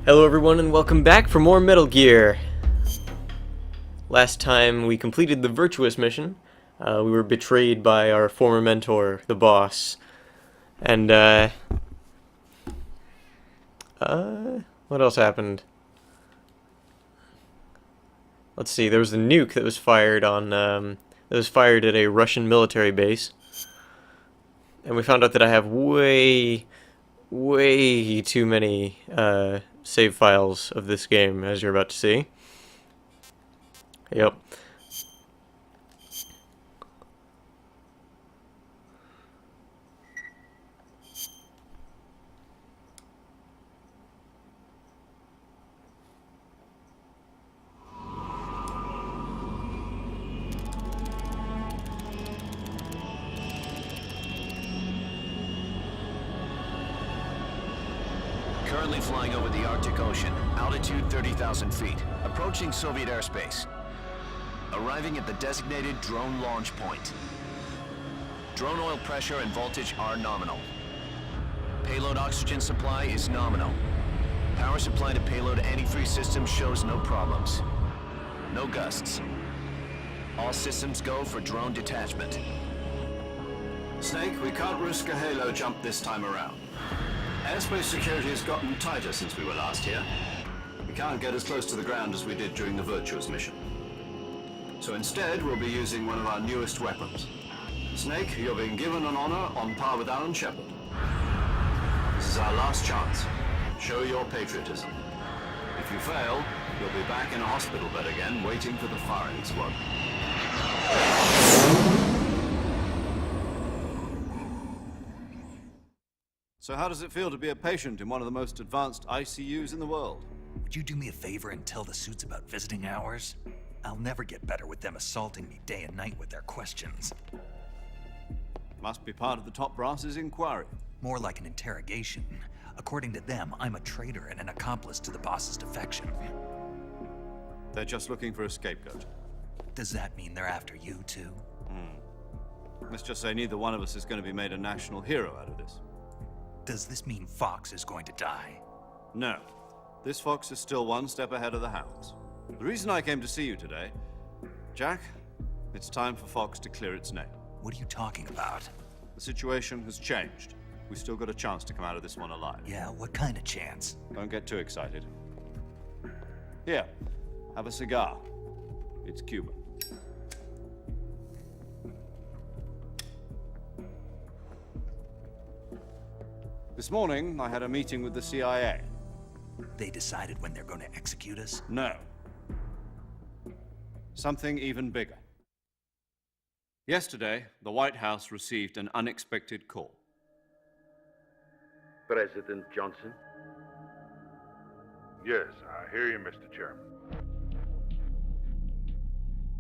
Hello everyone and welcome back for more Metal Gear. Last time we completed the Virtuous mission. We were betrayed by our former mentor, the boss. And, what else happened? Let's see, there was a nuke that was fired on, that was fired at a Russian military base. And we found out that I have way too many, save files of this game, as you're about to see. Yep. Currently flying over the Arctic Ocean, altitude 30,000 feet, approaching Soviet airspace. Arriving at the designated drone launch point. Drone oil pressure and voltage are nominal. Payload oxygen supply is nominal. Power supply to payload antifreeze system shows no problems. No gusts. All systems go for drone detachment. Snake, we can't risk a halo jump this time around. Airspace security has gotten tighter since we were last here. We can't get as close to the ground as we did during the Virtuous mission. So instead, we'll be using one of our newest weapons. Snake, you're being given an honor on par with Alan Shepard. This is our last chance. Show your patriotism. If you fail, you'll be back in a hospital bed again, waiting for the firing squad. So how does it feel to be a patient in one of the most advanced ICUs in the world? Would you do me a favor and tell the suits about visiting hours? I'll never get better with them assaulting me day and night with their questions. Must be part of the top brass's inquiry. More like an interrogation. According to them, I'm a traitor and an accomplice to the boss's defection. They're just looking for a scapegoat. Does that mean they're after you too? Let's just say neither one of us is going to be made a national hero out of this. Does this mean Fox is going to die? No. This fox is still one step ahead of the hounds. The reason I came to see you today, Jack, it's time for Fox to clear its name. What are you talking about? The situation has changed. We've still got a chance to come out of this one alive. Yeah, what kind of chance? Don't get too excited. Here, have a cigar. It's Cuban. This morning, I had a meeting with the CIA. They decided when they're going to execute us? No. Something even bigger. Yesterday, the White House received an unexpected call. President Johnson? Yes, I hear you, Mr. Chairman.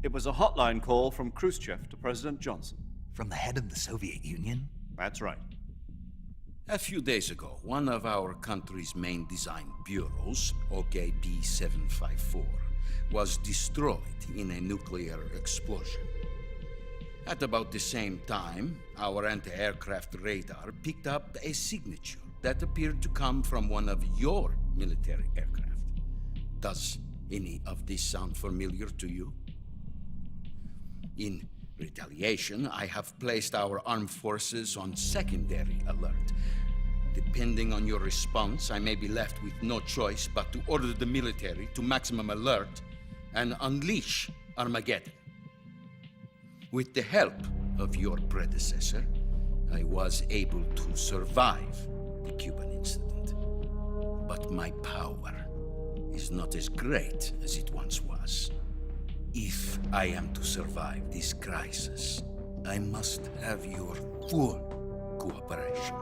It was a hotline call from Khrushchev to President Johnson. From the head of the Soviet Union? That's right. A few days ago, one of our country's main design bureaus, OKB 754, was destroyed in a nuclear explosion. At about the same time, our anti-aircraft radar picked up a signature that appeared to come from one of your military aircraft. Does any of this sound familiar to you? In retaliation, I have placed our armed forces on secondary alert. Depending on your response, I may be left with no choice but to order the military to maximum alert and unleash Armageddon. With the help of your predecessor, I was able to survive the Cuban incident. But my power is not as great as it once was. If I am to survive this crisis, I must have your full cooperation.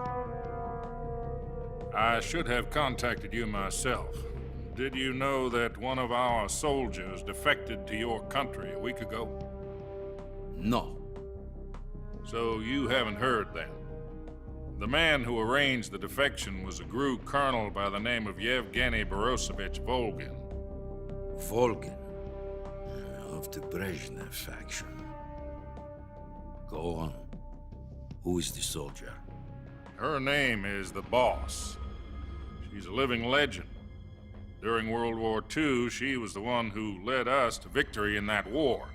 I should have contacted you myself. Did you know that one of our soldiers defected to your country a week ago? No. So you haven't heard then. The man who arranged the defection was a GRU colonel by the name of Yevgeny Borosovich Volgin. Volgin, of the Brezhnev faction. Go on. Who is the soldier? Her name is the Boss. She's a living legend. During World War II, she was the one who led us to victory in that war.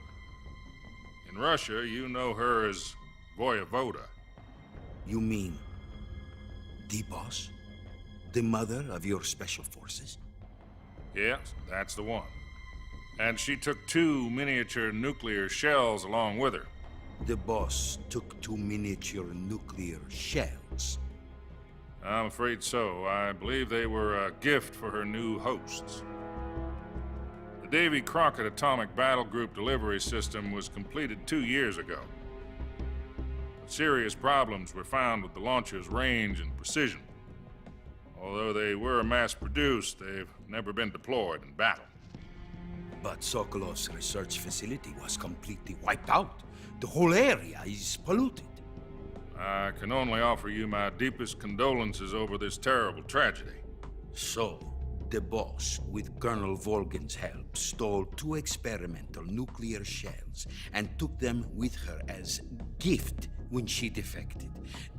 In Russia, you know her as Voyevoda. You mean the boss? The mother of your special forces? Yes, that's the one. And she took 2 miniature nuclear shells along with her. The boss took 2 miniature nuclear shells. I'm afraid so. I believe they were a gift for her new hosts. The Davy Crockett Atomic Battle Group delivery system was completed 2 years ago. But serious problems were found with the launcher's range and precision. Although they were mass-produced, they've never been deployed in battle. But Sokolov's research facility was completely wiped out. The whole area is polluted. I can only offer you my deepest condolences over this terrible tragedy. So, the boss, with Colonel Volgin's help, stole 2 experimental nuclear shells and took them with her as gift when she defected.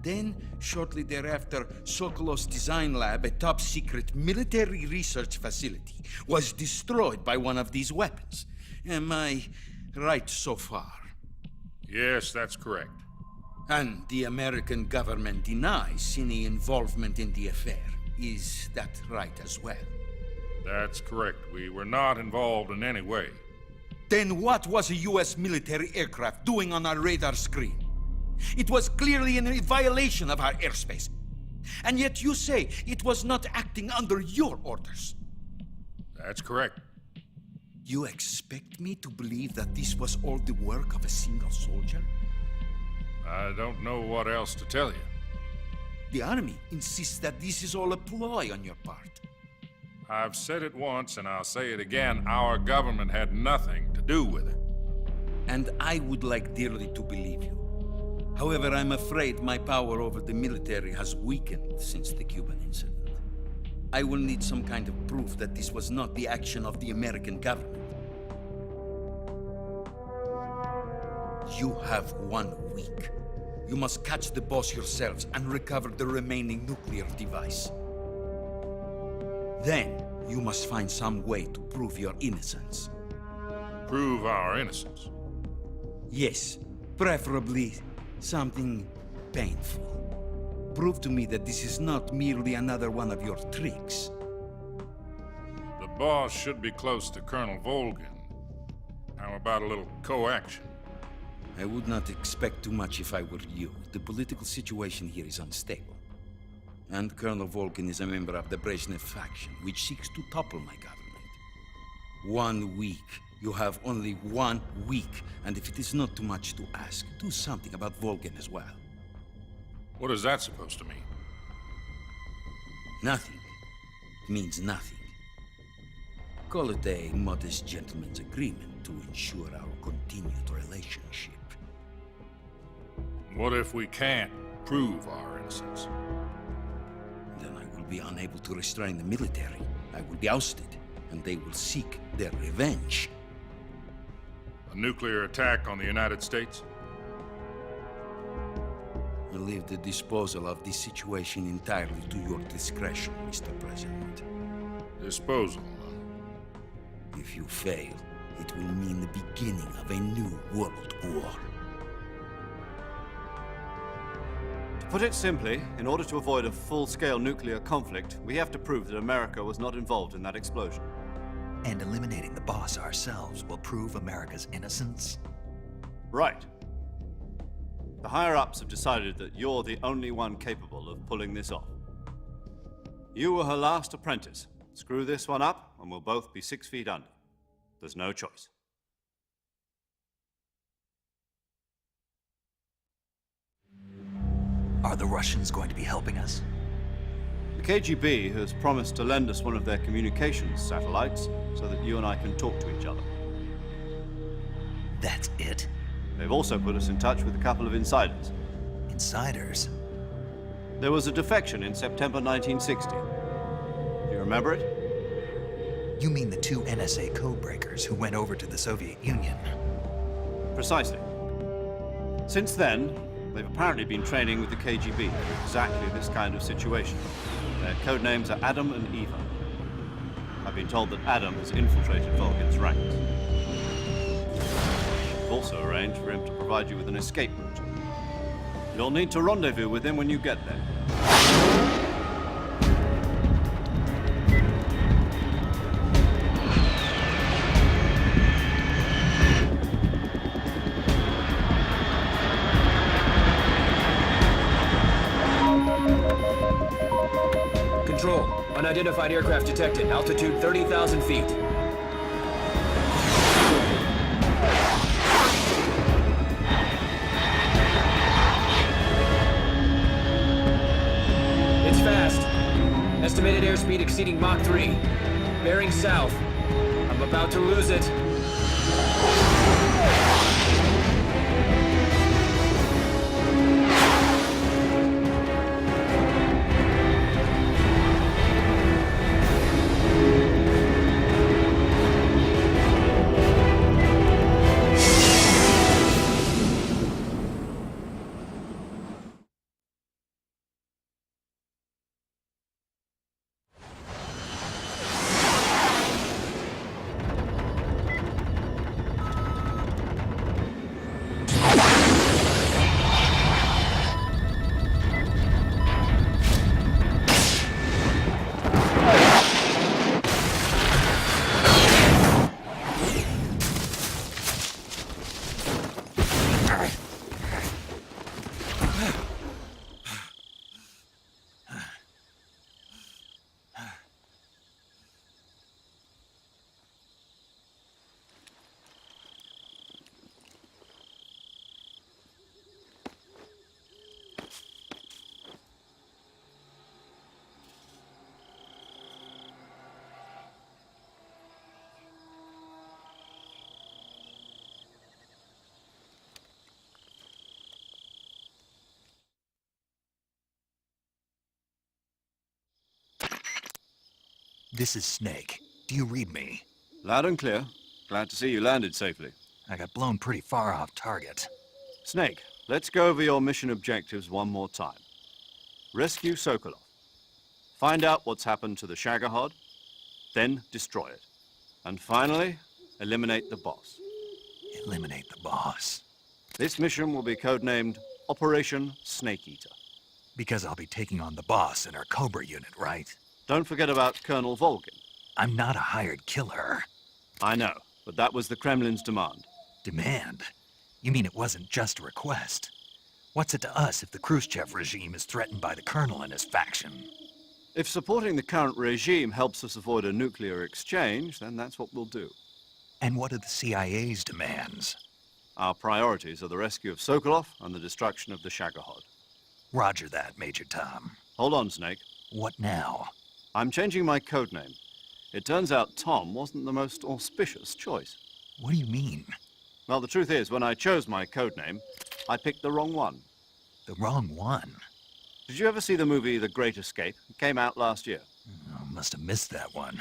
Then, shortly thereafter, Sokolov's design lab, a top-secret military research facility, was destroyed by one of these weapons. Am I right so far? Yes, that's correct. And the American government denies any involvement in the affair. Is that right as well? That's correct. We were not involved in any way. Then what was a U.S. military aircraft doing on our radar screen? It was clearly in violation of our airspace. And yet you say it was not acting under your orders. That's correct. You expect me to believe that this was all the work of a single soldier? I don't know what else to tell you. The army insists that this is all a ploy on your part. I've said it once and I'll say it again. Our government had nothing to do with it. And I would like dearly to believe you. However, I'm afraid my power over the military has weakened since the Cuban incident. I will need some kind of proof that this was not the action of the American government. You have 1 week. You must catch the boss yourselves and recover the remaining nuclear device. Then, you must find some way to prove your innocence. Prove our innocence. Yes, preferably something painful. Prove to me that this is not merely another one of your tricks. The boss should be close to Colonel Volgin. How about a little co-action? I would not expect too much if I were you. The political situation here is unstable. And Colonel Volgin is a member of the Brezhnev faction, which seeks to topple my government. 1 week. You have only 1 week, and if it is not too much to ask, do something about Volgin as well. What is that supposed to mean? Nothing. It means nothing. Call it a modest gentleman's agreement to ensure our continued relationship. What if we can't prove our innocence? Then I will be unable to restrain the military. I will be ousted, and they will seek their revenge. A nuclear attack on the United States? I leave the disposal of this situation entirely to your discretion, Mr. President. Disposal, huh? If you fail, it will mean the beginning of a new world war. To put it simply, in order to avoid a full-scale nuclear conflict, we have to prove that America was not involved in that explosion. And eliminating the boss ourselves will prove America's innocence? Right. The higher-ups have decided that you're the only one capable of pulling this off. You were her last apprentice. Screw this one up, and we'll both be 6 feet under. There's no choice. Are the Russians going to be helping us? The KGB has promised to lend us one of their communications satellites so that you and I can talk to each other. That's it? They've also put us in touch with a couple of insiders. Insiders? There was a defection in September 1960. Do you remember it? You mean the 2 NSA codebreakers who went over to the Soviet Union? Precisely. Since then, they've apparently been training with the KGB for exactly this kind of situation. Their code names are Adam and Eva. I've been told that Adam has infiltrated Vulcan's ranks. We've also arranged for him to provide you with an escape route. You'll need to rendezvous with him when you get there. Control. Unidentified aircraft detected. Altitude 30,000 feet. It's fast. Estimated airspeed exceeding Mach 3. Bearing south. I'm about to lose it. This is Snake. Do you read me? Loud and clear. Glad to see you landed safely. I got blown pretty far off target. Snake, let's go over your mission objectives one more time. Rescue Sokolov. Find out what's happened to the Shagohod, then destroy it. And finally, eliminate the boss. Eliminate the boss. This mission will be codenamed Operation Snake Eater. Because I'll be taking on the boss in our Cobra unit, right? Don't forget about Colonel Volgin. I'm not a hired killer. I know, but that was the Kremlin's demand. Demand? You mean it wasn't just a request? What's it to us if the Khrushchev regime is threatened by the Colonel and his faction? If supporting the current regime helps us avoid a nuclear exchange, then that's what we'll do. And what are the CIA's demands? Our priorities are the rescue of Sokolov and the destruction of the Shagohod. Roger that, Major Tom. Hold on, Snake. What now? I'm changing my codename. It turns out Tom wasn't the most auspicious choice. What do you mean? Well, the truth is, when I chose my codename, I picked the wrong one. The wrong one? Did you ever see the movie The Great Escape? It came out last year. Oh, must have missed that one.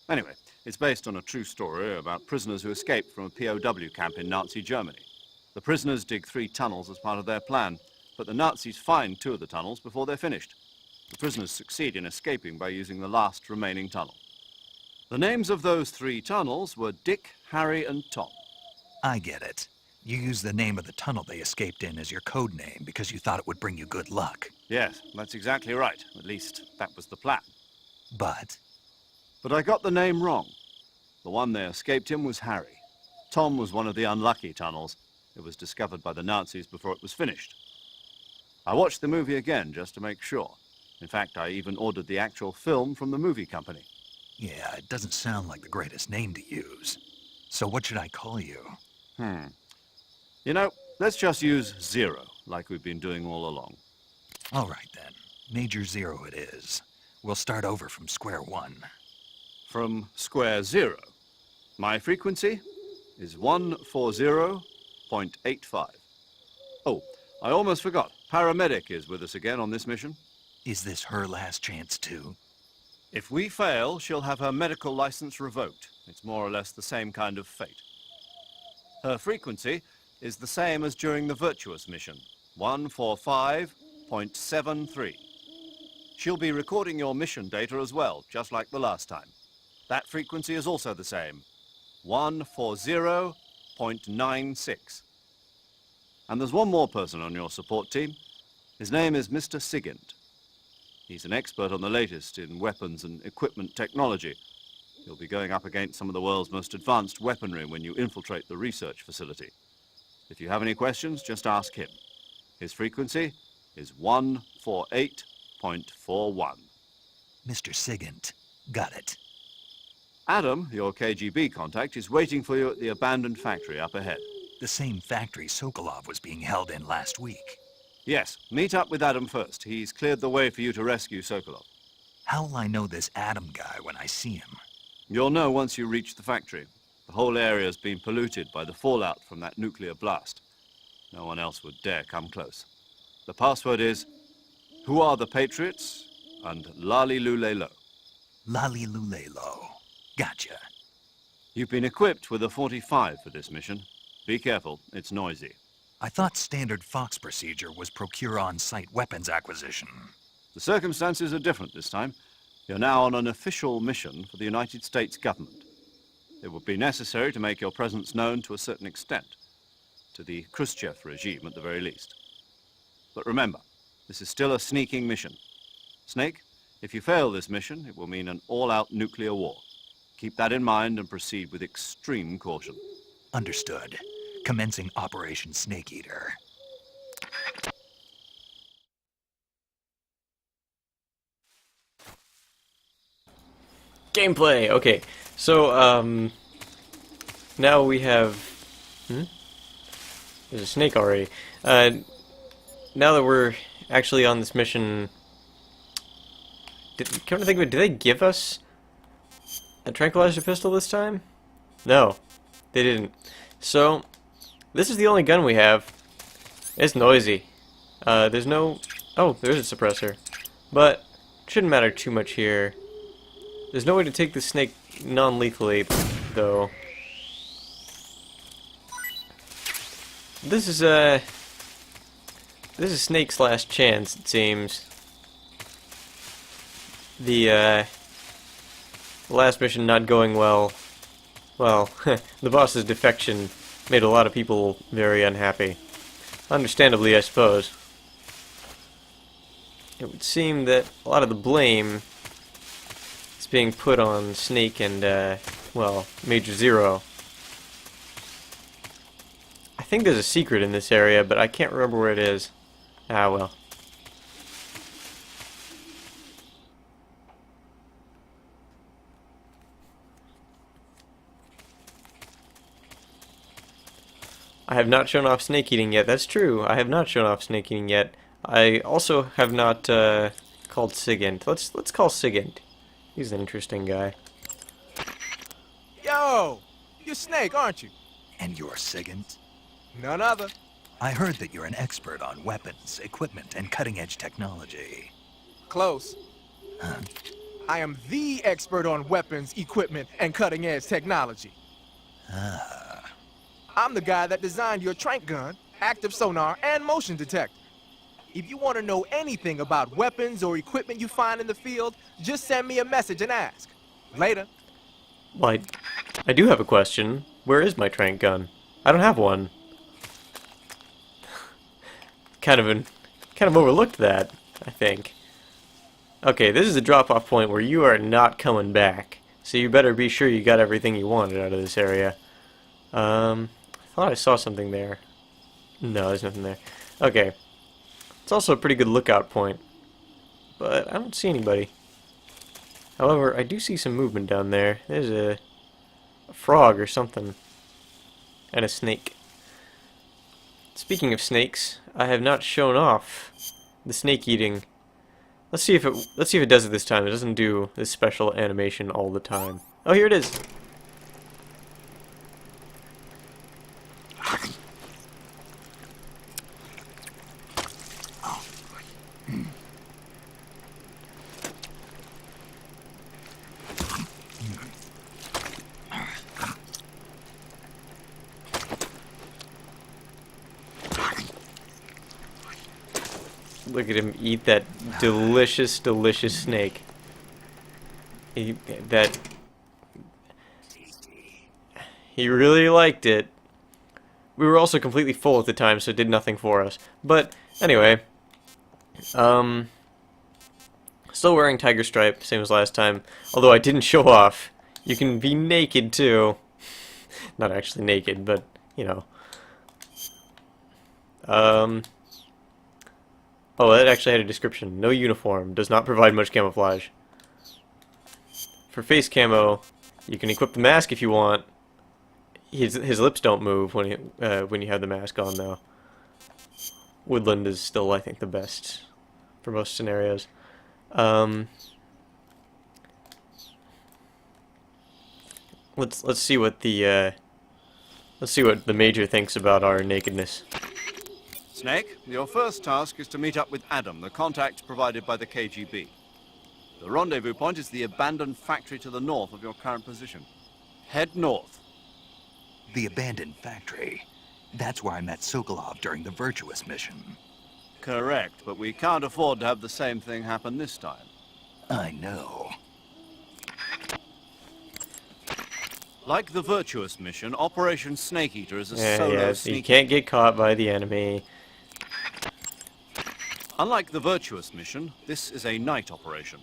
Anyway, it's based on a true story about prisoners who escaped from a POW camp in Nazi Germany. The prisoners dig 3 tunnels as part of their plan, but the Nazis find 2 of the tunnels before they're finished. The prisoners succeed in escaping by using the last remaining tunnel. The names of those 3 tunnels were Dick, Harry, and Tom. I get it. You used the name of the tunnel they escaped in as your code name because you thought it would bring you good luck. Yes, that's exactly right. At least, that was the plan. But But I got the name wrong. The one they escaped in was Harry. Tom was one of the unlucky tunnels. It was discovered by the Nazis before it was finished. I watched the movie again just to make sure. In fact, I even ordered the actual film from the movie company. yeah, it doesn't sound like the greatest name to use. So what should I call you? You know, let's just use Zero, like we've been doing all along. All right then. Major Zero it is. We'll start over from square one. From square 0. My frequency is 140.85. Oh, I almost forgot. Paramedic is with us again on this mission. Is this her last chance too? If we fail, she'll have her medical license revoked. It's more or less the same kind of fate. Her frequency is the same as during the Virtuous mission, 145.73. She'll be recording your mission data as well, just like the last time. That frequency is also the same. 140.96. And there's one more person on your support team. His name is Mr. Sigint. He's an expert on the latest in weapons and equipment technology. You'll be going up against some of the world's most advanced weaponry when you infiltrate the research facility. If you have any questions, just ask him. His frequency is 148.41. Mr. Sigint. Got it. Adam, your KGB contact, is waiting for you at the abandoned factory up ahead. The same factory Sokolov was being held in last week. Yes, meet up with Adam first. He's cleared the way for you to rescue Sokolov. How'll I know this Adam guy when I see him? You'll know once you reach the factory. The whole area's been polluted by the fallout from that nuclear blast. No one else would dare come close. The password is, "Who are the Patriots?" and Lali Lule Lo. Lali Lulelo. Gotcha. You've been equipped with a 45 for this mission. Be careful, it's noisy. I thought standard Fox procedure was procure on-site weapons acquisition. The circumstances are different this time. You're now on an official mission for the United States government. It would be necessary to make your presence known to a certain extent, to the Khrushchev regime at the very least. But remember, this is still a sneaking mission. Snake, if you fail this mission, it will mean an all-out nuclear war. Keep that in mind and proceed with extreme caution. Understood. Commencing Operation Snake Eater. Gameplay. Okay, so now we have. There's a snake already. Now that we're actually on this mission, come to think of it, did they give us a tranquilizer pistol this time? No, they didn't. So this is the only gun we have. It's noisy. There's no. Oh, there's a suppressor, but it shouldn't matter too much here. There's no way to take the snake non-lethally, though. This is Snake's last chance, it seems. The last mission not going well. Well, the boss's defection made a lot of people very unhappy. Understandably, I suppose. It would seem that a lot of the blame is being put on Snake and, well, Major Zero. I think there's a secret in this area, but I can't remember where it is. Ah, well. I have not shown off snake eating yet. That's true. I have not shown off snake eating yet. I also have not called Sigint. Let's call Sigint. He's an interesting guy. Yo! You're Snake, aren't you? And you're Sigint? None other. I heard that you're an expert on weapons, equipment, and cutting-edge technology. Close. Huh? I am the expert on weapons, equipment, and cutting-edge technology. Ah. I'm the guy that designed your trank gun, active sonar, and motion detector. If you want to know anything about weapons or equipment you find in the field, just send me a message and ask. Later. Well, I do have a question. Where is my trank gun? I don't have one. kind of overlooked that, I think. Okay, this is the drop-off point where you are not coming back. So you better be sure you got everything you wanted out of this area. I thought I saw something there. No, there's nothing there. Okay. It's also a pretty good lookout point. But I don't see anybody. However, I do see some movement down there. There's a frog or something. And a snake. Speaking of snakes, I have not shown off the snake eating. Let's see if it does it this time. It doesn't do this special animation all the time. Oh, here it is. Look at him eat that delicious, delicious snake. That He really liked it. We were also completely full at the time, so it did nothing for us. But, anyway. Still wearing tiger stripe, same as last time. Although I didn't show off. You can be naked, too. Not actually naked, but, you know. Oh, that actually had a description. No uniform. Does not provide much camouflage. For face camo, you can equip the mask if you want. His lips don't move when you have the mask on, though. Woodland is still, I think, the best for most scenarios. Let's see what the Major thinks about our nakedness. Snake, your first task is to meet up with Adam, the contact provided by the KGB. The rendezvous point is the abandoned factory to the north of your current position. Head north. The abandoned factory. That's where I met Sokolov during the Virtuous mission. Correct, but we can't afford to have the same thing happen this time. I know. Like the Virtuous mission, Operation Snake Eater is a Yeah, solo yeah, sneak. you can't get caught by the enemy. Unlike the Virtuous mission, this is a night operation.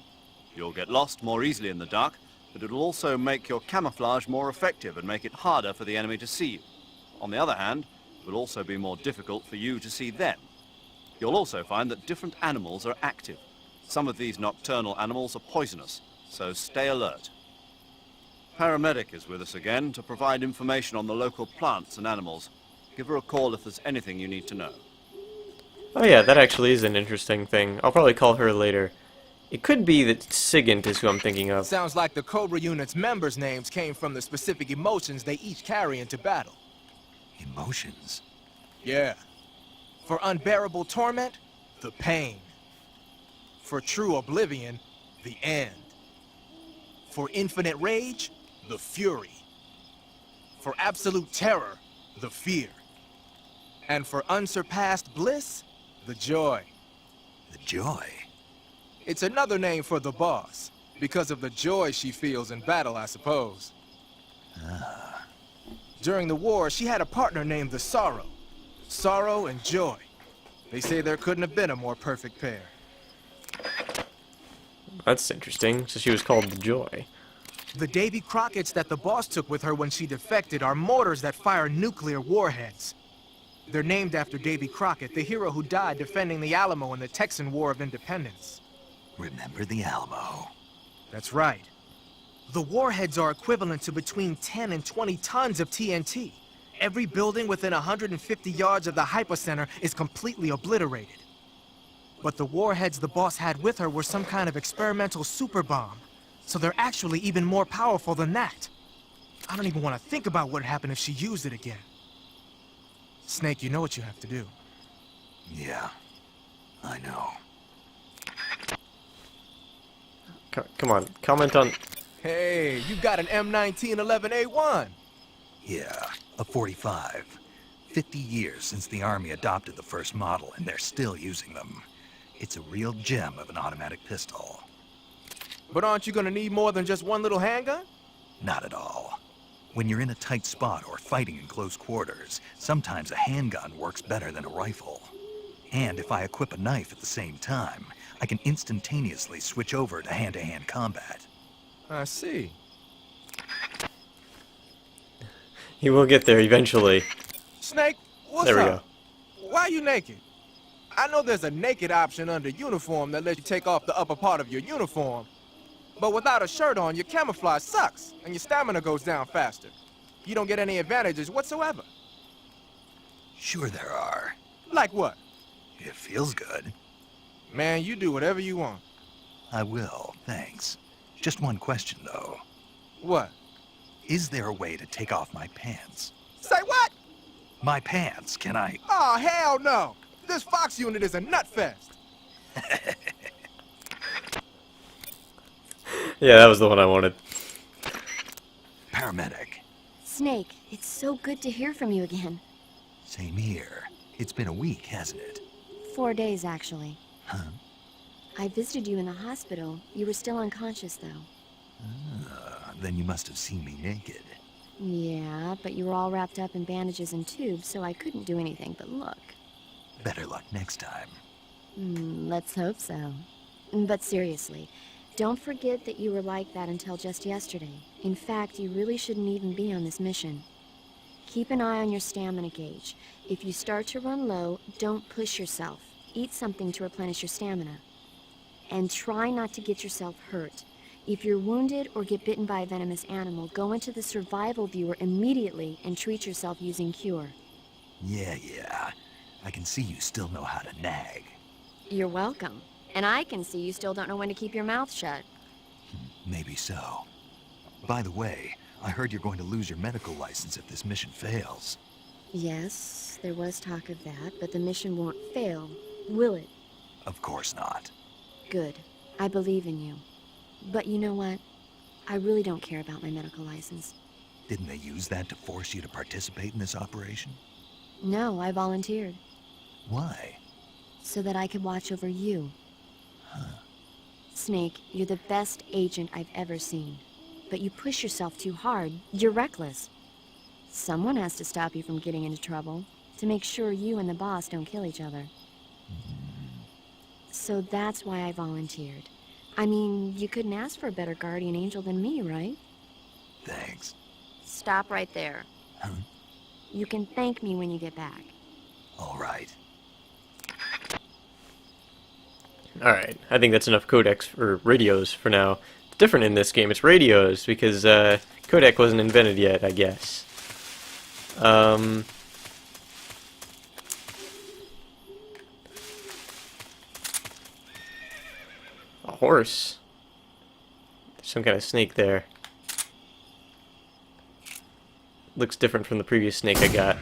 You'll get lost more easily in the dark, but it'll also make your camouflage more effective and make it harder for the enemy to see you. On the other hand, it will also be more difficult for you to see them. You'll also find that different animals are active. Some of these nocturnal animals are poisonous, so stay alert. Paramedic is with us again to provide information on the local plants and animals. Give her a call if there's anything you need to know. Oh yeah, that actually is an interesting thing. I'll probably call her later. It could be that Sigint is who I'm thinking of. Sounds like the Cobra unit's members' names came from the specific emotions they each carry into battle. Emotions? Yeah. For unbearable torment, the pain. For true oblivion, the end. For infinite rage, the fury. For absolute terror, the fear. And for unsurpassed bliss, the joy. The joy? It's another name for the boss, because of the joy she feels in battle, I suppose. During the war, she had a partner named the Sorrow. Sorrow and joy. They say there couldn't have been a more perfect pair. That's interesting. So she was called the Joy. The Davy Crockett's that the boss took with her when she defected are mortars that fire nuclear warheads. They're named after Davy Crockett, the hero who died defending the Alamo in the Texan War of Independence. Remember the Alamo. That's right. The warheads are equivalent to between 10 and 20 tons of TNT. Every building within 150 yards of the hypocenter is completely obliterated. But the warheads the boss had with her were some kind of experimental super bomb, so they're actually even more powerful than that. I don't even want to think about what would happen if she used it again. Snake, you know what you have to do. Yeah, I know. Come on, comment on... Hey, you got an M1911A1. Yeah, a 45. 50 years since the Army adopted the first model, and they're still using them. It's a real gem of an automatic pistol. But aren't you gonna need more than just one little handgun? Not at all. When you're in a tight spot or fighting in close quarters, sometimes a handgun works better than a rifle. And if I equip a knife at the same time, I can instantaneously switch over to hand-to-hand combat. I see. He will get there eventually. Snake, what's There we up? Why are you naked? I know there's a naked option under uniform that lets you take off the upper part of your uniform, but without a shirt on, your camouflage sucks, and your stamina goes down faster. You don't get any advantages whatsoever. Sure there are. Like what? It feels good. Man, you do whatever you want. I will, thanks. Just one question, though. What? Is there a way to take off my pants? Say what? My pants, can I? Oh, hell no! This Fox unit is a nutfest. Yeah, that was the one I wanted. Paramedic. Snake, it's so good to hear from you again. Same here. It's been a week, hasn't it? 4 days, actually. Huh? I visited you in the hospital. You were still unconscious, though. Then you must have seen me naked. Yeah, but you were all wrapped up in bandages and tubes, so I couldn't do anything but look. Better luck next time. Let's hope so. But seriously, don't forget that you were like that until just yesterday. In fact, you really shouldn't even be on this mission. Keep an eye on your stamina gauge. If you start to run low, don't push yourself. Eat something to replenish your stamina. And try not to get yourself hurt. If you're wounded or get bitten by a venomous animal, go into the survival viewer immediately and treat yourself using Cure. Yeah. I can see you still know how to nag. You're welcome. And I can see you still don't know when to keep your mouth shut. Maybe so. By the way, I heard you're going to lose your medical license if this mission fails. Yes, there was talk of that, but the mission won't fail, will it? Of course not. Good. I believe in you. But you know what? I really don't care about my medical license. Didn't they use that to force you to participate in this operation? No, I volunteered. Why? So that I could watch over you. Snake, you're the best agent I've ever seen. But you push yourself too hard. You're reckless. Someone has to stop you from getting into trouble, to make sure you and the boss don't kill each other. So that's why I volunteered. I mean, you couldn't ask for a better guardian angel than me, right? Thanks. Stop right there. Huh? You can thank me when you get back. All right. Alright, I think that's enough codecs or radios for now. It's different in this game, it's radios, because codec wasn't invented yet, I guess. A horse. There's some kind of snake there. Looks different from the previous snake I got.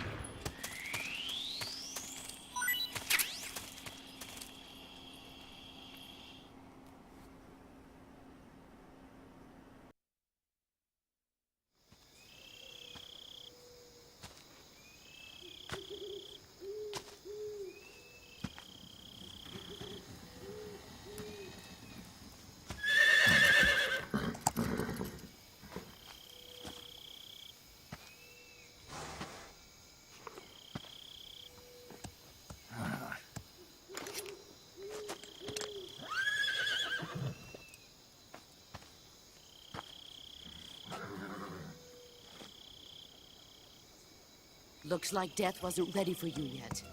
Looks like death wasn't ready for you yet.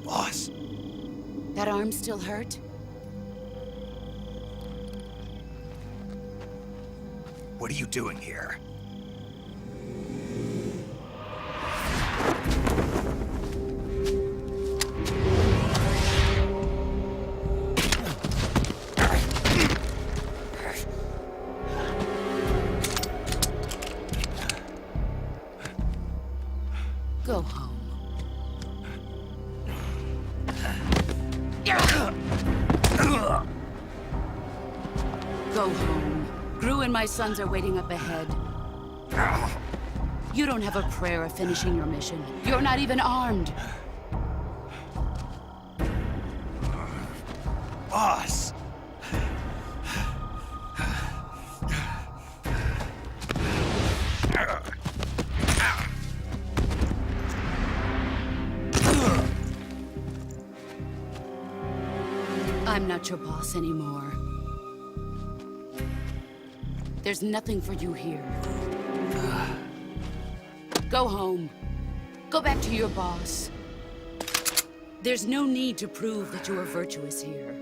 Boss. That arm still hurt? What are you doing here? Go home. Go home. Gru and my sons are waiting up ahead. You don't have a prayer of finishing your mission. You're not even armed. Boss! I'm not your boss anymore. There's nothing for you here. Go home. Go back to your boss. There's no need to prove that you are virtuous here.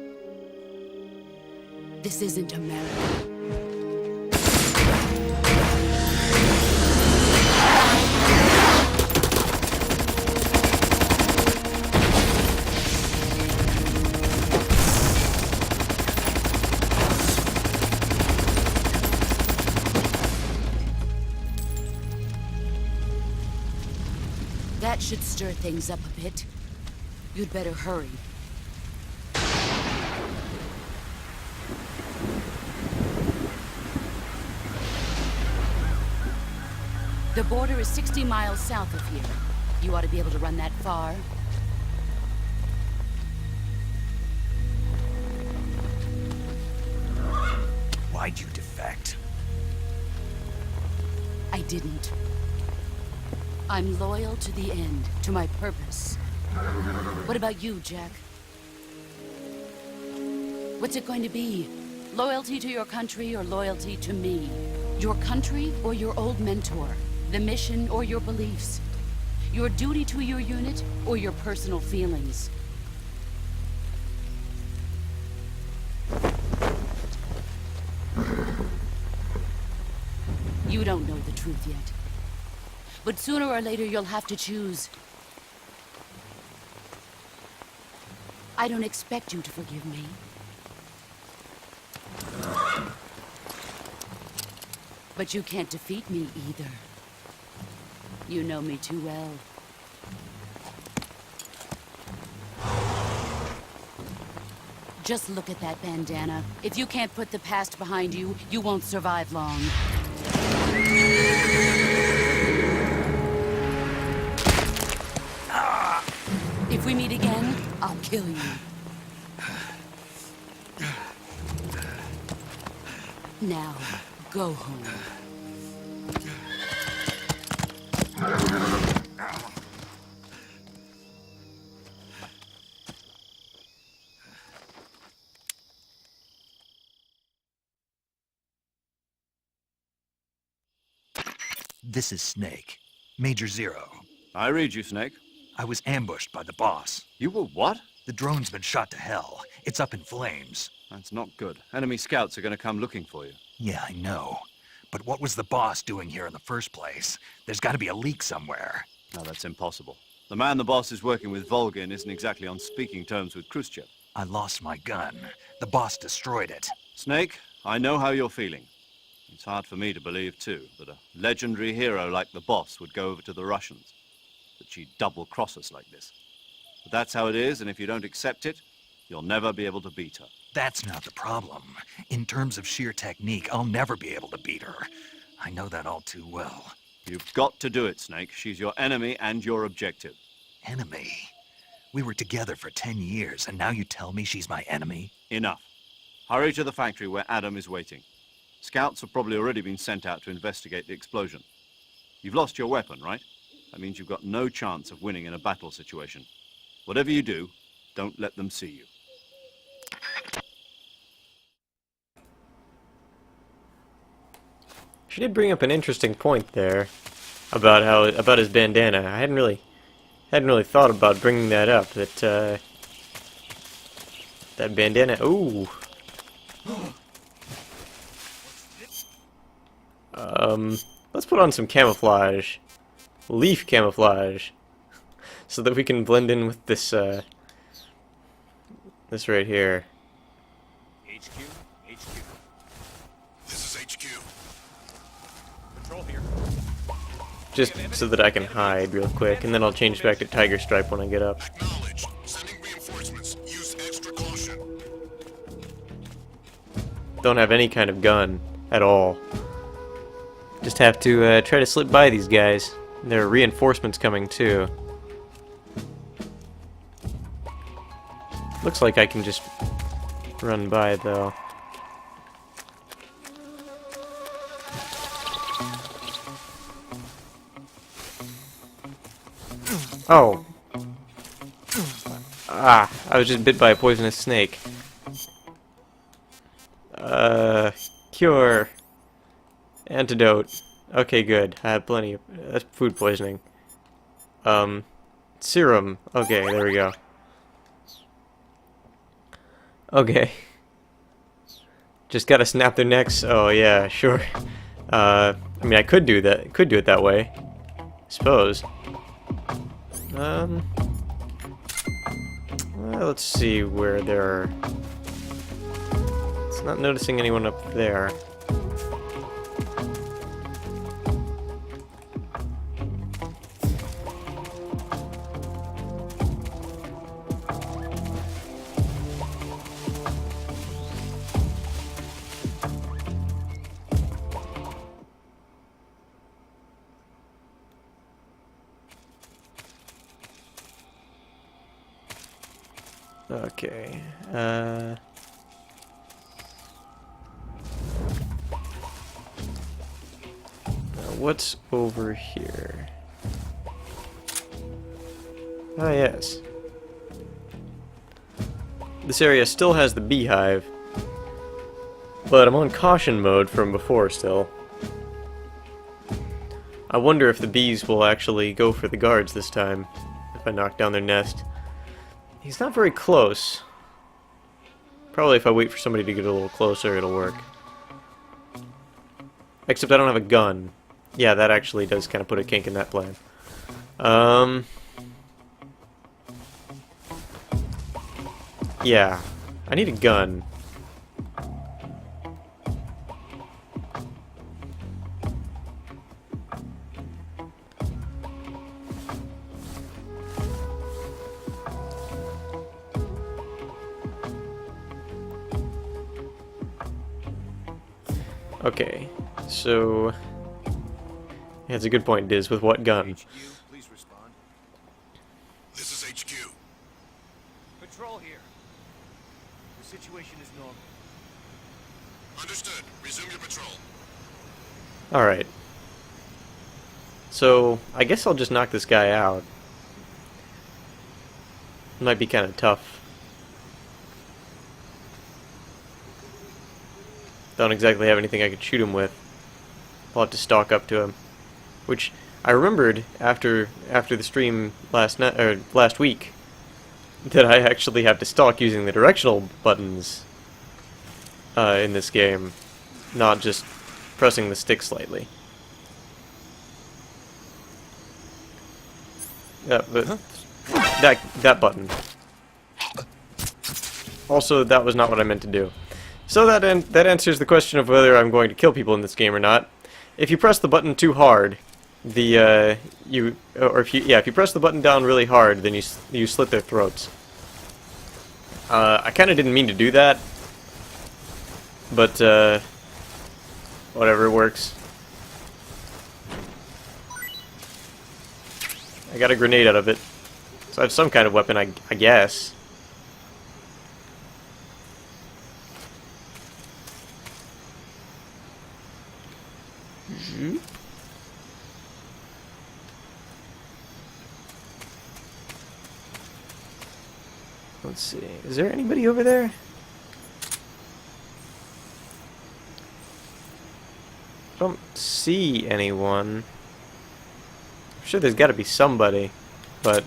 This isn't America. That should stir things up a bit. You'd better hurry. The border is 60 miles south of here. You ought to be able to run that far. Why'd you defect? I didn't. I'm loyal to the end, to my purpose. What about you, Jack? What's it going to be? Loyalty to your country or loyalty to me? Your country or your old mentor? The mission or your beliefs? Your duty to your unit or your personal feelings? You don't know the truth yet. But sooner or later you'll have to choose. I don't expect you to forgive me. But you can't defeat me either. You know me too well. Just look at that bandana. If you can't put the past behind you, you won't survive long. If we meet again, I'll kill you. Now, go home. This is Snake. Major Zero. I read you, Snake. I was ambushed by the boss. You were what? The drone's been shot to hell. It's up in flames. That's not good. Enemy scouts are going to come looking for you. Yeah, I know. But what was the boss doing here in the first place? There's got to be a leak somewhere. No, that's impossible. The man the boss is working with, Volgin, isn't exactly on speaking terms with Khrushchev. I lost my gun. The boss destroyed it. Snake, I know how you're feeling. It's hard for me to believe, too, that a legendary hero like the boss would go over to the Russians. That she'd double-cross us like this. But that's how it is, and if you don't accept it, you'll never be able to beat her. That's not the problem. In terms of sheer technique, I'll never be able to beat her. I know that all too well. You've got to do it, Snake. She's your enemy and your objective. Enemy? We were together for 10 years, and now you tell me she's my enemy? Enough. Hurry to the factory where Adam is waiting. Scouts have probably already been sent out to investigate the explosion. You've lost your weapon, right? That means you've got no chance of winning in a battle situation. Whatever you do, don't let them see you. She did bring up an interesting point there about his bandana. I hadn't really thought about bringing that up. That bandana. Ooh. Let's put on some camouflage, leaf camouflage, so that we can blend in with this this right here. HQ. This is HQ. Control here. Just so that I can hide real quick, and then I'll change back to Tiger Stripe when I get up. Acknowledged. Sending reinforcements. Use extra caution. Don't have any kind of gun at all. Just have to try to slip by these guys. There are reinforcements coming too. Looks like I can just run by though. Oh. Ah, I was just bit by a poisonous snake. Cure. Antidote. Okay, good. I have plenty of food poisoning. Serum. Okay, there we go. Okay. Just gotta snap their necks. Oh yeah, sure. I mean, I could do that. Could do it that way. I suppose. Well, let's see where there are. It's not noticing anyone up there. Okay. what's over here? Ah, yes. This area still has the beehive, but I'm on caution mode from before still. I wonder if the bees will actually go for the guards this time, if I knock down their nest. He's not very close. Probably if I wait for somebody to get a little closer, it'll work. Except I don't have a gun. Yeah, that actually does kind of put a kink in that plan. Yeah, I need a gun. Okay, so that's a good point, Diz. With what gun? HQ, please respond. This is HQ. Patrol here. The situation is normal. Understood. Resume your patrol. Alright. So, I guess I'll just knock this guy out. Might be kind of tough. Don't exactly have anything I could shoot him with. I'll have to stalk up to him. Which, I remembered after the stream last week, that I actually have to stalk using the directional buttons in this game, not just pressing the stick slightly. Yeah, but that button. Also, that was not what I meant to do. So that answers the question of whether I'm going to kill people in this game or not. If you press the button too hard, if you press the button down really hard, then you slit their throats. I kind of didn't mean to do that, but whatever, it works. I got a grenade out of it, so I have some kind of weapon, I guess. Let's see. Is there anybody over there? I don't see anyone. I'm sure there's got to be somebody, but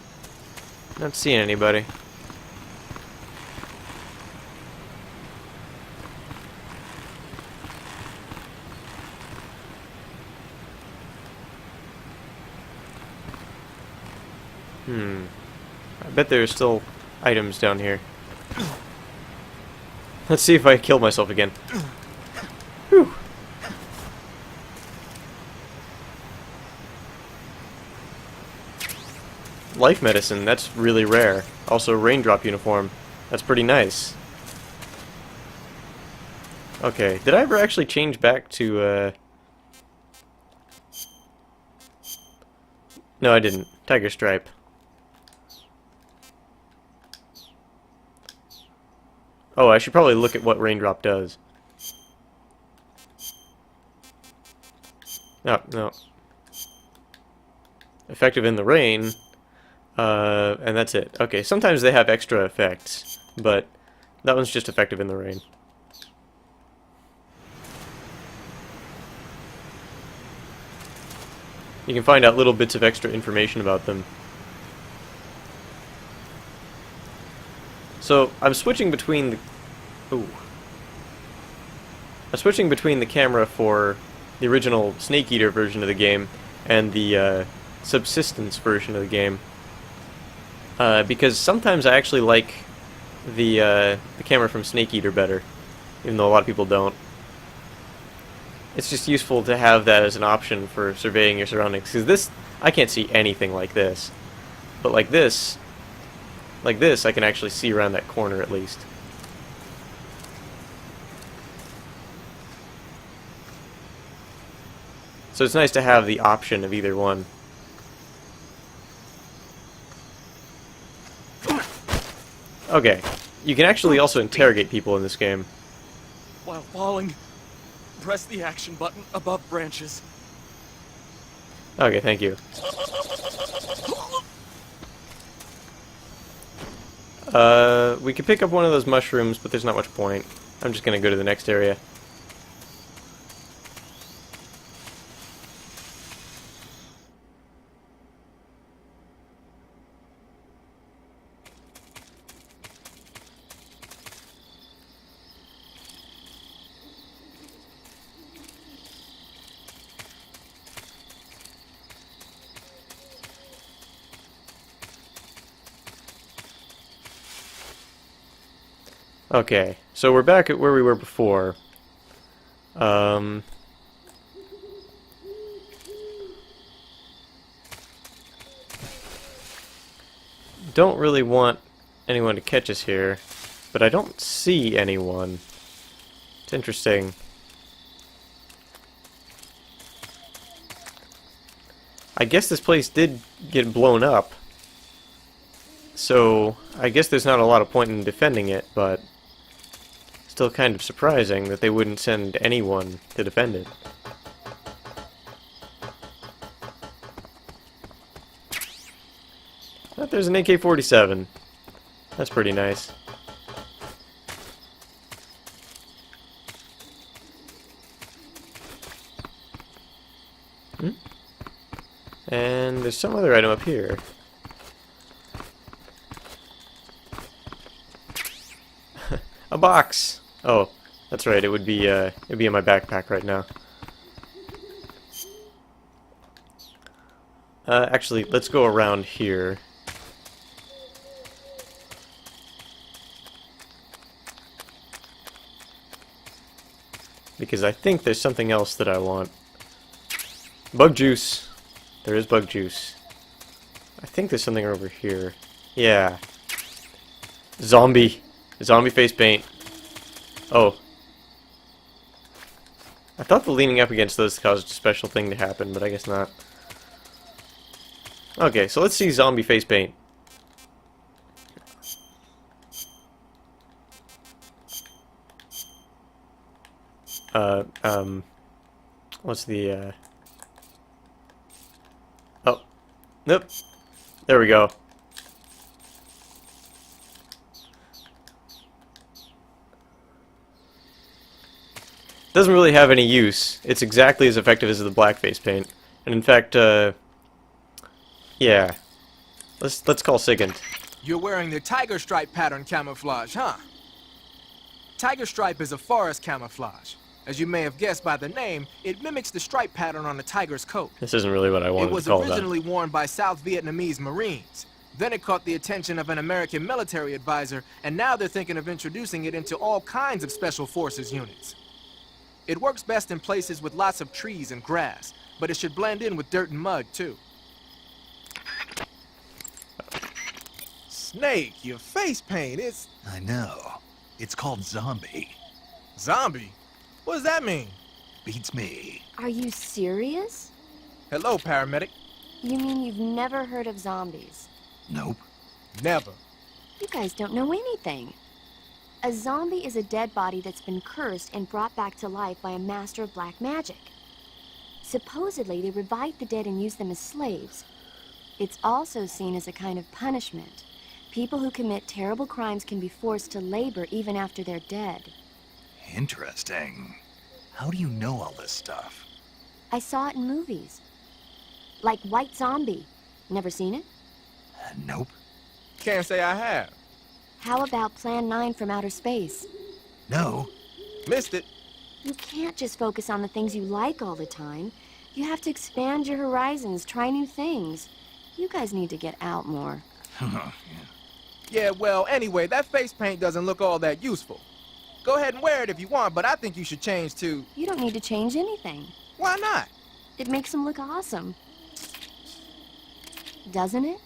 I'm not seeing anybody. I bet there are still items down here. Let's see if I kill myself again. Whew. Life medicine, that's really rare. Also, raindrop uniform. That's pretty nice. Okay, did I ever actually change back to, No, I didn't. Tiger Stripe. Oh, I should probably look at what raindrop does. Oh, no. Effective in the rain. And that's it. Okay, sometimes they have extra effects, but that one's just effective in the rain. You can find out little bits of extra information about them. So, I'm switching between the... Ooh. I'm switching between the camera for the original Snake Eater version of the game and the Subsistence version of the game. Because sometimes I actually like the camera from Snake Eater better, even though a lot of people don't. It's just useful to have that as an option for surveying your surroundings, because this, I can't see anything like this. But like this, I can actually see around that corner at least. So it's nice to have the option of either one. Okay, you can actually also interrogate people in this game. While falling, press the action button above branches. Okay, thank you. We could pick up one of those mushrooms, but there's not much point. I'm just gonna go to the next area. Okay, so we're back at where we were before. Don't really want anyone to catch us here, but I don't see anyone. It's interesting. I guess this place did get blown up, so I guess there's not a lot of point in defending it, but still kind of surprising that they wouldn't send anyone to defend it. But there's an AK-47. That's pretty nice. And there's some other item up here. A box! Oh, that's right, it'd be in my backpack right now. Actually, let's go around here. Because I think there's something else that I want. Bug juice! There is bug juice. I think there's something over here. Yeah. Zombie! Zombie face paint. Oh. I thought the leaning up against those caused a special thing to happen, but I guess not. Okay, so let's see zombie face paint. What's the, Oh. Nope. There we go. Doesn't really have any use. It's exactly as effective as the black face paint. And in fact, yeah. Let's call Sigint. You're wearing the tiger stripe pattern camouflage, huh? Tiger stripe is a forest camouflage. As you may have guessed by the name, it mimics the stripe pattern on a tiger's coat. This isn't really what I wanted to call It was that. originally worn by South Vietnamese Marines. Then it caught the attention of an American military advisor, and now they're thinking of introducing it into all kinds of special forces units. It works best in places with lots of trees and grass, but it should blend in with dirt and mud, too. Snake, your face paint, it's... I know. It's called Zombie. Zombie? What does that mean? Beats me. Are you serious? Hello, paramedic. You mean you've never heard of zombies? Nope. Never. You guys don't know anything. A zombie is a dead body that's been cursed and brought back to life by a master of black magic. Supposedly, they revive the dead and use them as slaves. It's also seen as a kind of punishment. People who commit terrible crimes can be forced to labor even after they're dead. Interesting. How do you know all this stuff? I saw it in movies. Like White Zombie. Never seen it? Nope. Can't say I have. How about Plan 9 from Outer Space? No. Missed it. You can't just focus on the things you like all the time. You have to expand your horizons, try new things. You guys need to get out more. Yeah, well, anyway, that face paint doesn't look all that useful. Go ahead and wear it if you want, but I think you should change to... You don't need to change anything. Why not? It makes them look awesome. Doesn't it?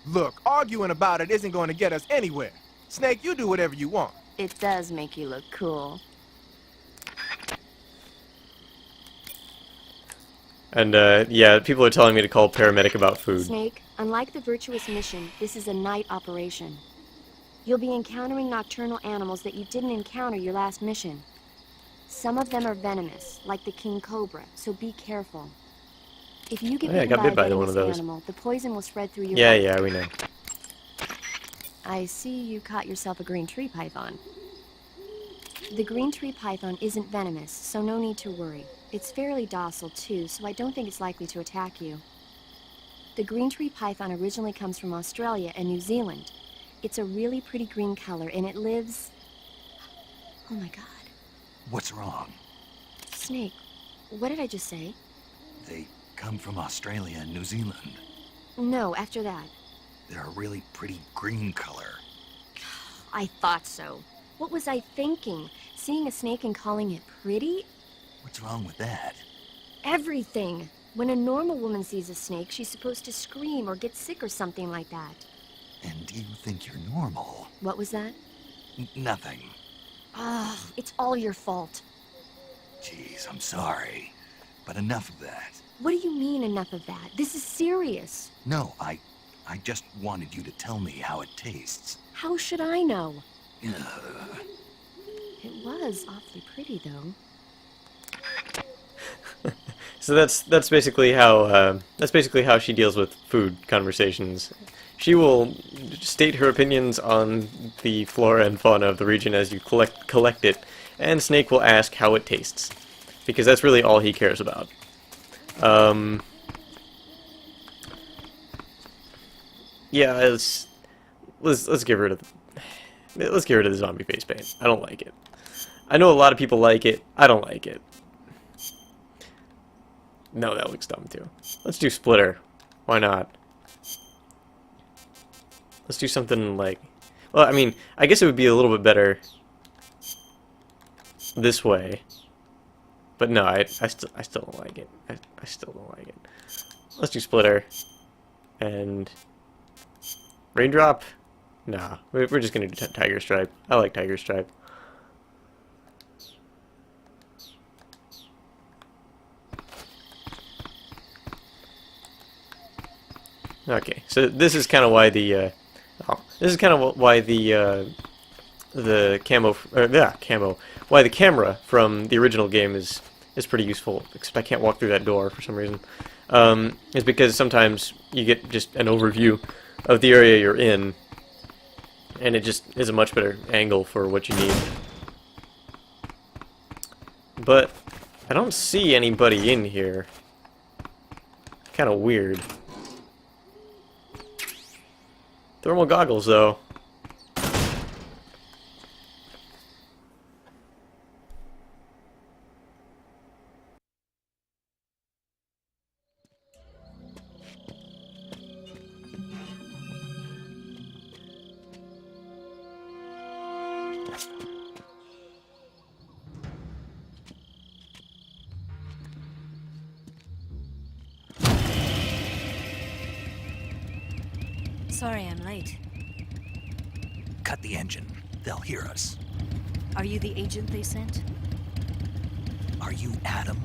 Look, arguing about it isn't going to get us anywhere. Snake, you do whatever you want. It does make you look cool. And, yeah, people are telling me to call paramedic about food. Snake, unlike the Virtuous mission, this is a night operation. You'll be encountering nocturnal animals that you didn't encounter your last mission. Some of them are venomous, like the king cobra, so be careful. If you get Oh, yeah, I bitten got by bit by a one of venomous those. animal, the poison will spread through your Yeah, body. yeah, we know. I see you caught yourself a green tree python. The green tree python isn't venomous, so no need to worry. It's fairly docile too, so I don't think it's likely to attack you. The green tree python originally comes from Australia and New Zealand. It's a really pretty green color, and it lives... Oh my god. What's wrong? Snake, what did I just say? They come from Australia and New Zealand. No, after that. They're a really pretty green color. I thought so. What was I thinking? Seeing a snake and calling it pretty? What's wrong with that? Everything. When a normal woman sees a snake, she's supposed to scream or get sick or something like that. And you think you're normal? What was that? Nothing. Ah, it's all your fault. Jeez, I'm sorry. But enough of that. What do you mean enough of that? This is serious. No, I just wanted you to tell me how it tastes. How should I know? Ugh. It was awfully pretty, though. So that's basically how she deals with food conversations. She will state her opinions on the flora and fauna of the region as you collect it, and Snake will ask how it tastes, because that's really all he cares about. Yeah, let's get rid of the zombie face paint. I don't like it. I know a lot of people like it. I don't like it. No, that looks dumb too. Let's do Splitter. Why not? Let's do something like... Well, I mean, I guess it would be a little bit better this way. But no, I still don't like it. I still don't like it. Let's do Splitter. And... Raindrop? Nah, we're just gonna do Tiger Stripe. I like Tiger Stripe. Okay, so this is kind of why the why the camera from the original game is pretty useful. Except I can't walk through that door for some reason. Is because sometimes you get just an overview of the area you're in, and it just is a much better angle for what you need. But I don't see anybody in here. Kind of weird. Thermal goggles, though. Sorry I'm late. Cut the engine. They'll hear us. Are you the agent they sent? Are you Adam?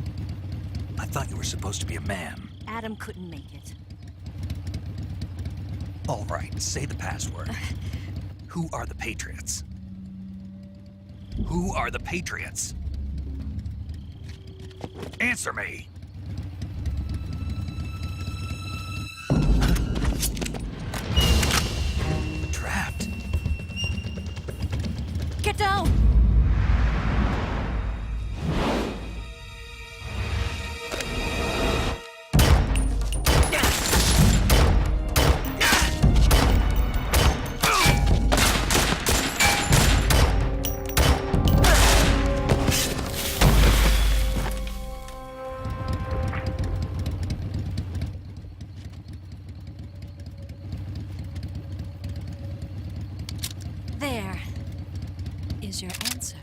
I thought you were supposed to be a man. Adam couldn't make it. All right, say the password. Who are the Patriots? Who are the Patriots? Answer me! Trapped. Get down! There is your answer.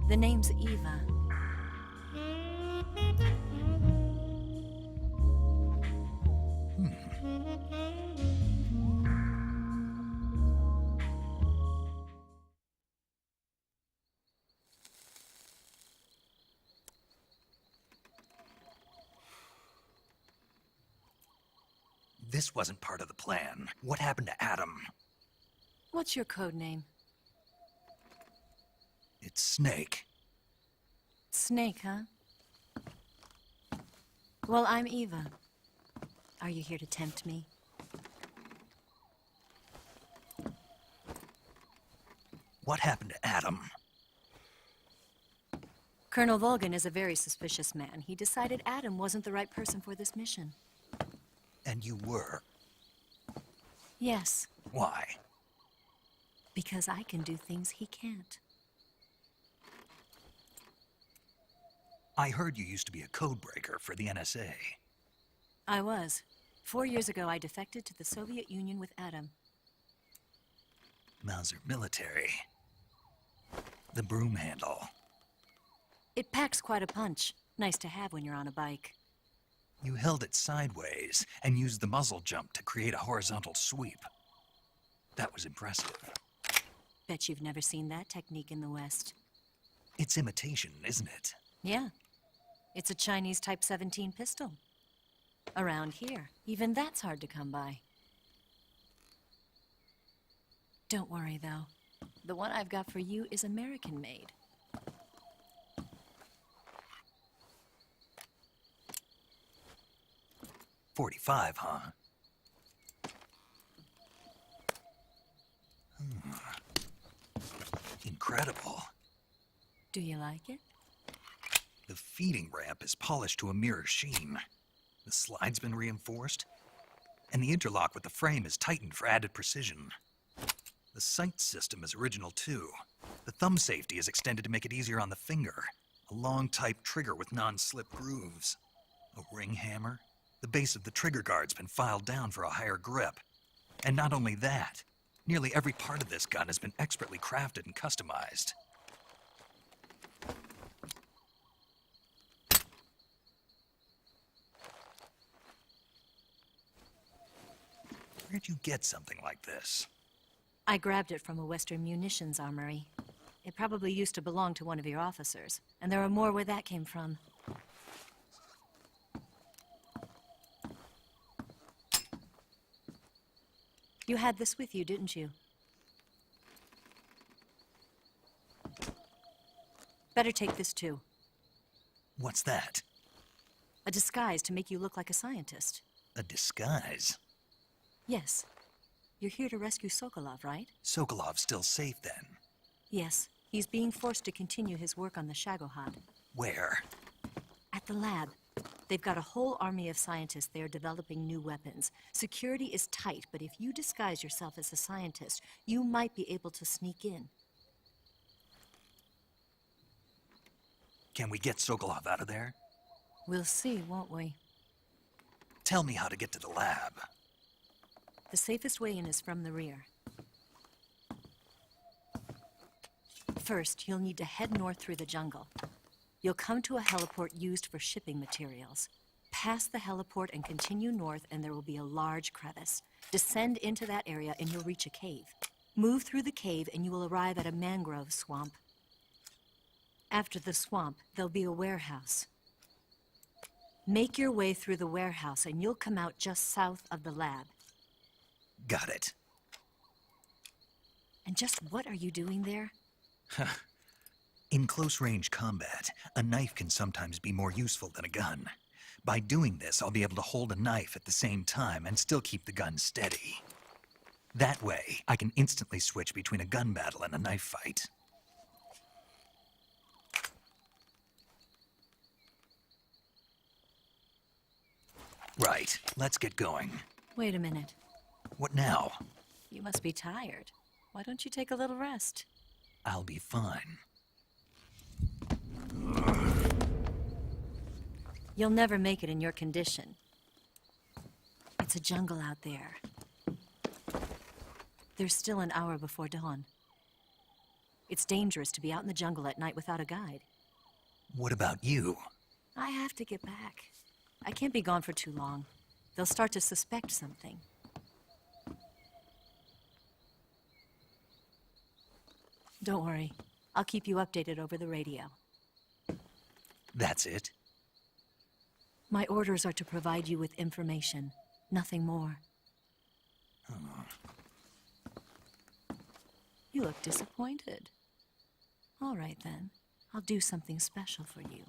The name's Eva. This wasn't part of the plan. What happened to Adam? What's your code name? It's Snake. Snake, huh? Well, I'm Eva. Are you here to tempt me? What happened to Adam? Colonel Volgin is a very suspicious man. He decided Adam wasn't the right person for this mission. And you were. Yes, Why? because I can do things he can't. I heard you used to be a codebreaker for the NSA. I was. 4 years ago, I defected to the Soviet Union with Adam. Mauser military. The broom handle. It packs quite a punch. Nice to have when you're on a bike. You held it sideways and used the muzzle jump to create a horizontal sweep. That was impressive. Bet you've never seen that technique in the West. It's imitation, isn't it? Yeah. It's a Chinese Type 17 pistol. Around here, even that's hard to come by. Don't worry, though. The one I've got for you is American-made. .45, huh? Incredible. Do you like it? The feeding ramp is polished to a mirror sheen. The slide's been reinforced, and the interlock with the frame is tightened for added precision. The sight system is original too. The thumb safety is extended to make it easier on the finger. A long type trigger with non-slip grooves. A ring hammer. The base of the trigger guard's been filed down for a higher grip. And not only that, nearly every part of this gun has been expertly crafted and customized. Where'd you get something like this? I grabbed it from a Western munitions armory. It probably used to belong to one of your officers, and there are more where that came from. You had this with you, didn't you? Better take this too. What's that? A disguise to make you look like a scientist. A disguise? Yes. You're here to rescue Sokolov, right? Sokolov's still safe then? Yes. He's being forced to continue his work on the Shagohod. Where? At the lab. They've got a whole army of scientists there developing new weapons. Security is tight, but if you disguise yourself as a scientist, you might be able to sneak in. Can we get Sokolov out of there? We'll see, won't we? Tell me how to get to the lab. The safest way in is from the rear. First, you'll need to head north through the jungle. You'll come to a heliport used for shipping materials. Pass the heliport and continue north, and there will be a large crevice. Descend into that area and you'll reach a cave. Move through the cave and you will arrive at a mangrove swamp. After the swamp, there'll be a warehouse. Make your way through the warehouse and you'll come out just south of the lab. Got it. And just what are you doing there? In close-range combat, a knife can sometimes be more useful than a gun. By doing this, I'll be able to hold a knife at the same time and still keep the gun steady. That way, I can instantly switch between a gun battle and a knife fight. Right, let's get going. Wait a minute. What now? You must be tired. Why don't you take a little rest? I'll be fine. You'll never make it in your condition. It's a jungle out there. There's still an hour before dawn. It's dangerous to be out in the jungle at night without a guide. What about you? I have to get back. I can't be gone for too long. They'll start to suspect something. Don't worry. I'll keep you updated over the radio. That's it? My orders are to provide you with information, nothing more. You look disappointed. All right, then. I'll do something special for you.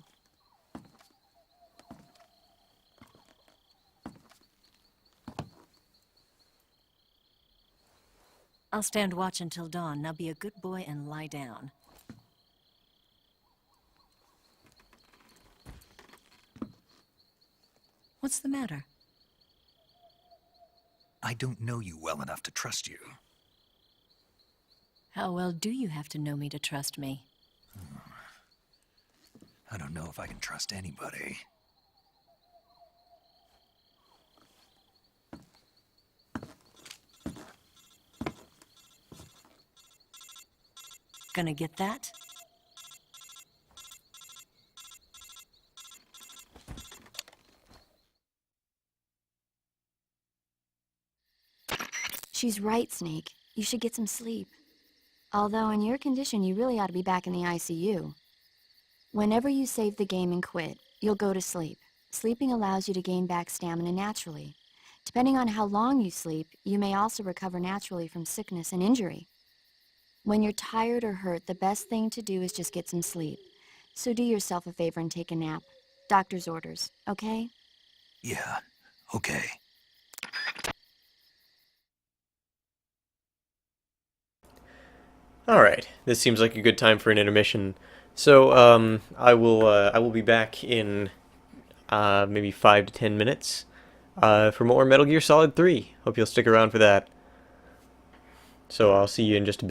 I'll stand watch until dawn. Now be a good boy and lie down. What's the matter? I don't know you well enough to trust you. How well do you have to know me to trust me? I don't know if I can trust anybody. Gonna get that? She's right, Snake. You should get some sleep. Although in your condition, you really ought to be back in the ICU. Whenever you save the game and quit, you'll go to sleep. Sleeping allows you to gain back stamina naturally. Depending on how long you sleep, you may also recover naturally from sickness and injury. When you're tired or hurt, the best thing to do is just get some sleep. So do yourself a favor and take a nap. Doctor's orders, okay? Yeah, okay. Alright, this seems like a good time for an intermission. So, I will be back in, maybe 5 to 10 minutes, for more Metal Gear Solid 3. Hope you'll stick around for that. So I'll see you in just a bit.